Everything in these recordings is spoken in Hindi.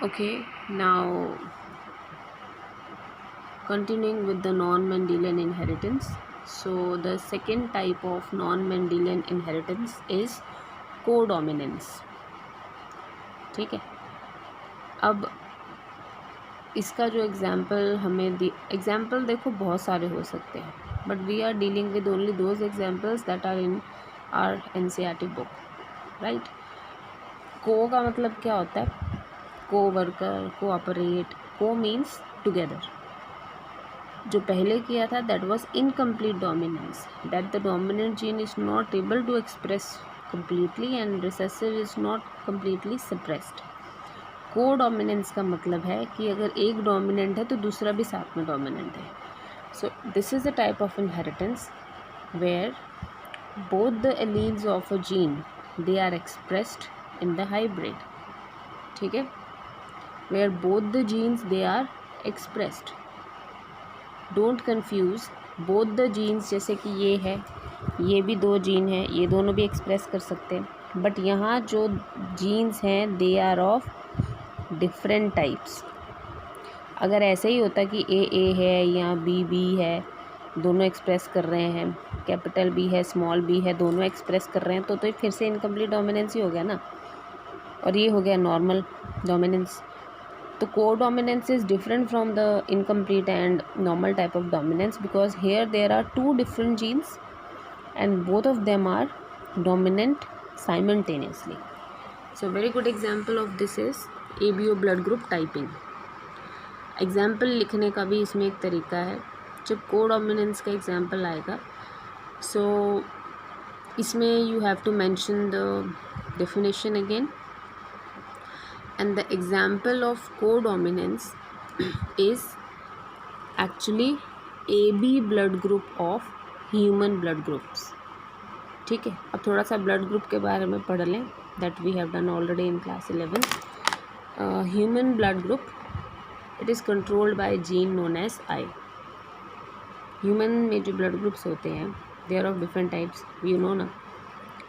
Okay, now continuing with the non-Mendelian inheritance. So the second type of non-Mendelian inheritance is codominance. ठीक है, अब इसका जो एग्जाम्पल देखो बहुत सारे हो सकते हैं, but we are dealing with only those examples that are in our NCERT book, right. Co का मतलब क्या होता है? Coworker, cooperate. Co means together. जो पहले किया था that was incomplete dominance, that the dominant gene is not able to express completely and recessive is not completely suppressed. Codominance का मतलब है कि अगर एक डोमिनेंट है तो दूसरा भी साथ में डोमिनेंट है. So this is a type of inheritance where both the alleles of a gene they are expressed in the hybrid. ठीक है, where both the genes they are expressed. Don't confuse both the genes. जैसे कि ये है, ये भी दो जीन है, ये दोनों भी एक्सप्रेस कर सकते हैं, बट यहाँ जो जीन्स हैं they are of different types. अगर ऐसे ही होता कि ए है या बी है, दोनों एक्सप्रेस कर रहे हैं, कैपिटल बी है स्मॉल बी है, दोनों एक्सप्रेस कर रहे हैं, तो फिर से इनकम्प्लीट डोमिनेंस ही हो गया ना, और ये हो गया नॉर्मल डोमिनेंस. तो codominance is different from the incomplete and normal type of dominance because here there are two different genes and both of them are dominant simultaneously. So very good example of this is ABO blood group typing. Example लिखने का भी इसमें एक तरीका है. जब कोडोमिनेंस का एग्जाम्पल आएगा सो इसमें you have to mention the definition again, and the example of codominance is actually AB blood group of human blood groups. ठीक है, अब थोड़ा सा ब्लड ग्रुप के बारे में पढ़ लें that we have done already in class 11. Human blood group it is controlled by gene known as I. Human में जो ब्लड ग्रुप्स होते हैं they are of different types. You know ना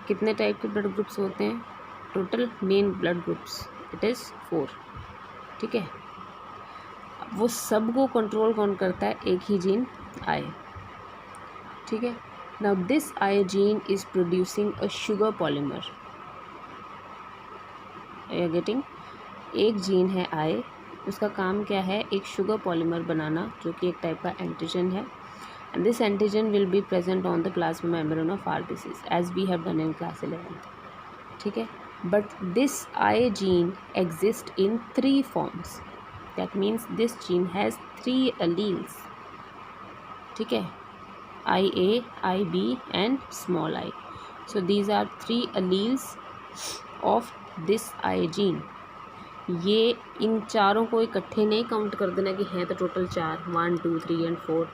कितने टाइप के ब्लड ग्रुप्स होते हैं total? Main blood groups it is 4. ठीक है, वो सब को कंट्रोल कौन करता है? एक ही जीन आई. ठीक है, now this I gene is producing a sugar polymer. You are getting? एक जीन है आई, उसका काम क्या है? एक शुगर पॉलीमर बनाना जो कि एक टाइप का एंटीजन है, and this antigen will be present on the plasma membrane of RBCs as we have done in class 11. ठीक है, but this I gene exist in 3 forms. That means this gene has 3 alleles. ठीक है, IA, IB and small I. So these are 3 alleles of this I gene. ये इन चारों को इकट्ठे नहीं काउंट कर देना कि हैं तो total 4, 1 2 3 and 4.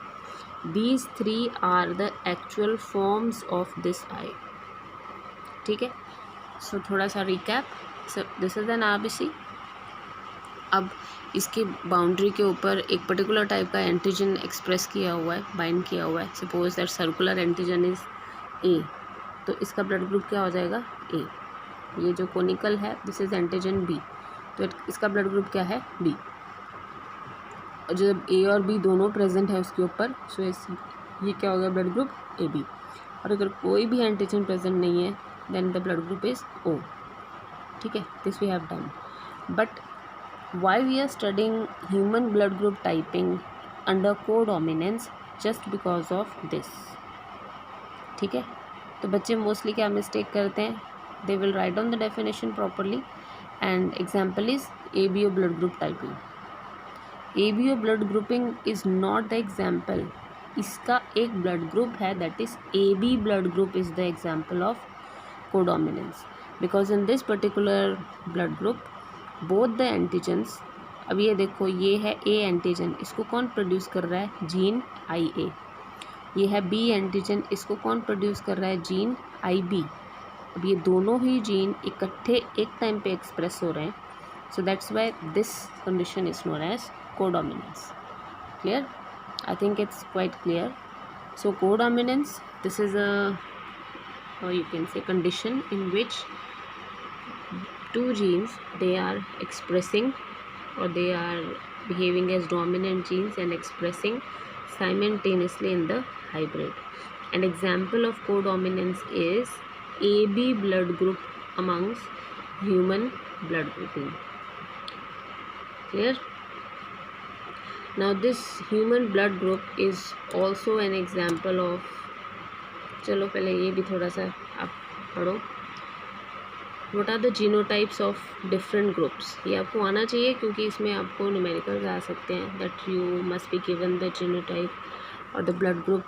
These 3 are the actual forms of this I. ठीक है, सो थोड़ा सा recap. So this is an RBC. अब इसकी बाउंड्री के ऊपर एक पर्टिकुलर टाइप का एंटीजन एक्सप्रेस किया हुआ है, बाइंड किया हुआ है. Suppose that circular antigen is A, तो इसका ब्लड ग्रुप क्या हो जाएगा? A. ये जो कोनिकल है दिस इज एंटीजन B, तो इसका ब्लड ग्रुप क्या है? B. जब A और B दोनों प्रेजेंट है उसके ऊपर सो ये क्या हो गया? Blood group AB. और अगर कोई भी एंटीजन प्रेजेंट नहीं है then the blood group is O. ठीक है, this we have done. But why we are studying human blood group typing under codominance just because of this. ठीक है, तो बच्चे मोस्टली क्या मिस्टेक करते हैं? They will write down the definition properly and example is ABO blood group typing. ABO blood grouping is not the example. इसका एक ब्लड ग्रुप है that is AB blood group is the example of codominance because in this particular blood group both the antigens. अब ये देखो, ये है A एंटीजन, इसको कौन प्रोड्यूस कर रहा है? Gene IA. ये है B एंटीजन, इसको कौन प्रोड्यूस कर रहा है? Gene IB. अब ये दोनों ही जीन इकट्ठे एक टाइम पे एक्सप्रेस हो रहे हैं, so that's why this condition is known as codominance. Clear? I think it's quite clear. So codominance this is a you can say condition in which 2 genes they are expressing or they are behaving as dominant genes and expressing simultaneously in the hybrid. An example of codominance is AB blood group amongst human blood grouping. Clear? Now this human blood group is also an example of, चलो पहले ये भी थोड़ा सा आप पढ़ो. What are the genotypes of different groups? ये आपको आना चाहिए क्योंकि इसमें आपको न्यूमेरिकल्स आ सकते हैं. That you must be given the genotype or the blood group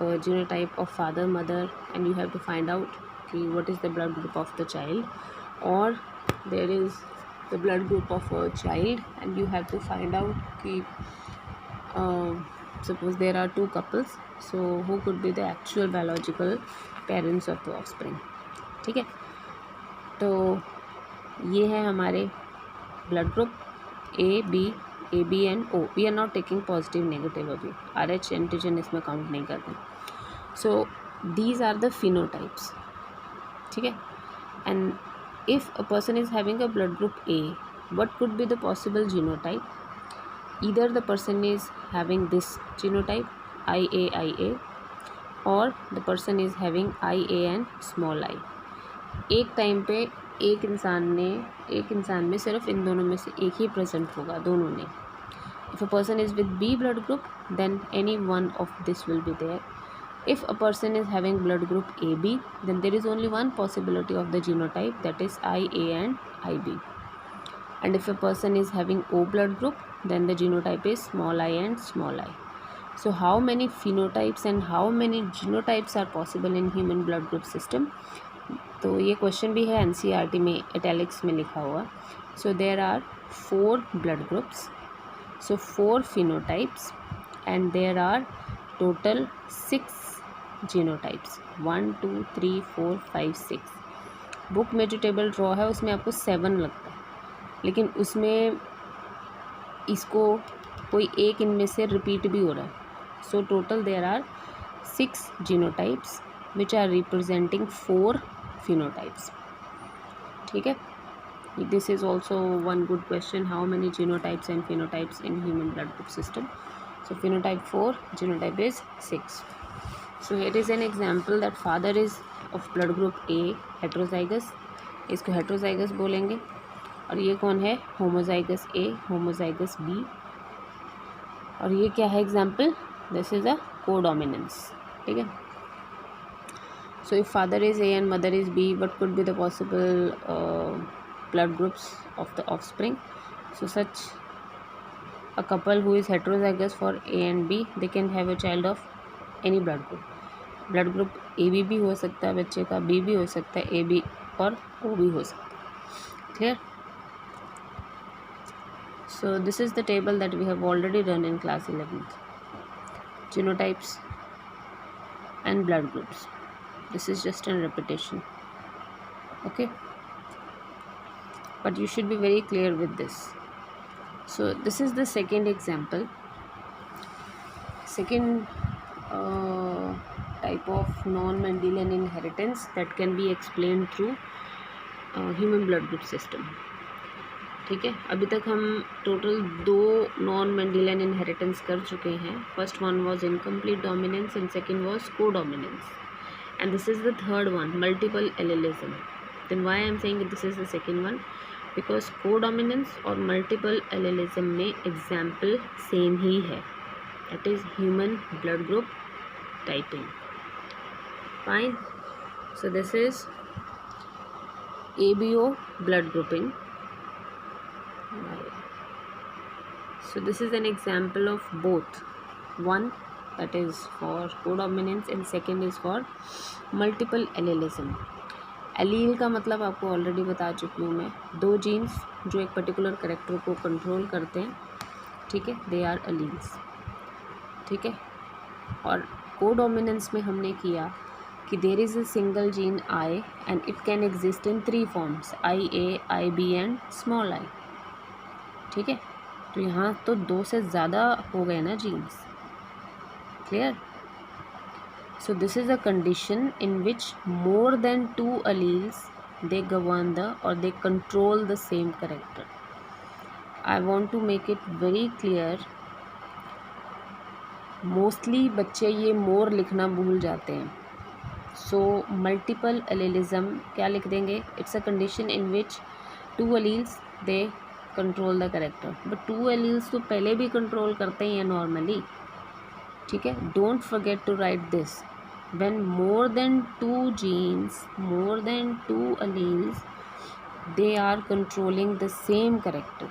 genotype of father, mother, and you have to find out what is the blood group of the child, or there is the blood group of a child and you have to find out suppose there are two couples, so who could be the actual biological parents of the offspring. ठीक है, तो ये है हमारे blood group A B and O. We are not taking positive negative, अभी RH एंटीजन इसमें काउंट नहीं करते. So these are the phenotypes. ठीक है, and if a person is having a blood group A, what could be the possible genotype? either the person is having this genotype IA, or the person is having IA and small I. एक टाइम पे एक इंसान में सिर्फ इन दोनों में से एक ही प्रेजेंट होगा, दोनों ने. If a person is with B blood group, then any one of this will be there. If a person is having blood group AB, then there is only one possibility of the genotype, that is IA and IB. And if a person is having O blood group, then the genotype is small I and small I. So how many phenotypes and how many genotypes are possible in human blood group system? तो ये क्वेश्चन भी है NCERT में italics में लिखा हुआ. So there are 4 blood groups, so 4 phenotypes, and there are total 6 genotypes. 1 2 3 4 5 6. Book में जो टेबल ड्रॉ है उसमें आपको 7 लगता है, लेकिन उसमें इसको कोई एक इनमें से रिपीट भी हो रहा है. So total there are 6 genotypes which are representing 4 phenotypes. ठीक है, this is also one good question, how many genotypes and phenotypes in human blood group system. So phenotype 4, genotype is 6. So here is an example that father is of blood group A heterozygous, इसको हेट्रोजाइगस बोलेंगे. और ये कौन है? Homozygous A, homozygous B. और ये क्या है example? This is a codominance. ठीक है, so if father is A and mother is B, what could be the possible blood groups of the offspring? So such a couple who is heterozygous for A and B, they can have a child of any blood group. Blood group A भी हो सकता है बच्चे का, बी भी हो सकता है, ए बी और ओ भी हो सकता है. Clear? So this is the table that we have already done in class 11th. Genotypes and blood groups. This is just a repetition. Okay? But you should be very clear with this. So this is the second example. Second type of non-Mendelian inheritance that can be explained through human blood group system. ठीक है, अभी तक हम टोटल 2 नॉन मेंडेलियन इनहेरिटेंस कर चुके हैं. First one was incomplete dominance and second was codominance, and this is the third one, multiple allelism. Then why I am saying this is the second one? Because codominance और मल्टीपल एलेलिज्म में एग्जाम्पल सेम ही है, that is human blood group typing. Fine, so this is ABO blood grouping. So this is an example of both, one that is for codominance and second is for multiple allelism. Allele का मतलब आपको ऑलरेडी बता चुकी हूँ मैं, 2 जीन्स जो एक पर्टिकुलर कैरेक्टर को कंट्रोल करते हैं. ठीक है, दे आर अलील्स. ठीक है, और कोडोमिनेंस में हमने किया कि there is a single gene I and it can exist in 3 forms, IA, IB and small I. ठीक है, तो यहाँ तो 2 से ज़्यादा हो गए ना genes. Clear? So this is a condition in which more than 2 alleles they govern the or they control the same character. I want to make it very clear, mostly बच्चे ये मोर लिखना भूल जाते हैं. सो मल्टीपल एलेलिज्म क्या लिख देंगे? It's a condition in which two alleles they control the character. But two alleles तो पहले भी कंट्रोल करते ही हैं नॉर्मली. ठीक है, don't forget to write this. When more than two genes, more than two alleles, they are controlling the same character,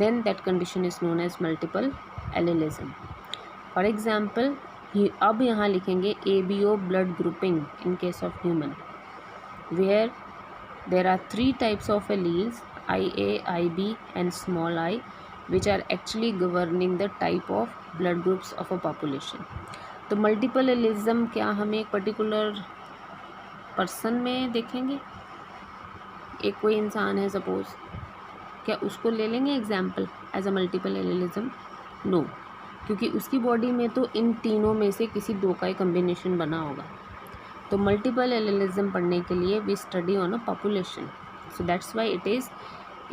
then that condition is known as multiple allelism. For example, अब यहाँ लिखेंगे ABO blood grouping in case of human, where there are 3 types of alleles, IA, IB and small I, which are actually governing the type of blood groups of a population. तो multiple allelism क्या हम एक particular person में देखेंगे? एक कोई इंसान है सपोज, क्या उसको ले लेंगे example as a multiple allelism? No, क्योंकि उसकी बॉडी में तो इन तीनों में से किसी 2 का ही कम्बिनेशन बना होगा. तो मल्टीपल एलेलिज्म पढ़ने के लिए we study on a population. So that's why it is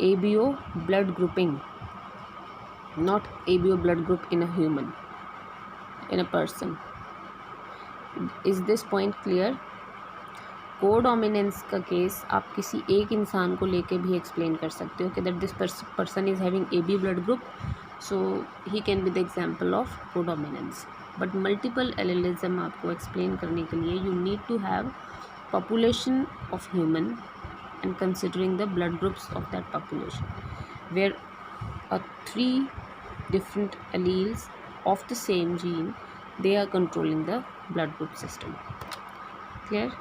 ABO blood grouping, not ABO blood group in a human, in a person. Is this point clear? Codominance का केस आप किसी एक इंसान को लेके भी एक्सप्लेन कर सकते हो कि that this person is having AB blood group, so he can be the example of codominance. But multiple allelism आपको एक्सप्लेन करने के लिए you need to have population of human and considering the blood groups of that population, where 3 different alleles of the same gene, they are controlling the blood group system. Clear?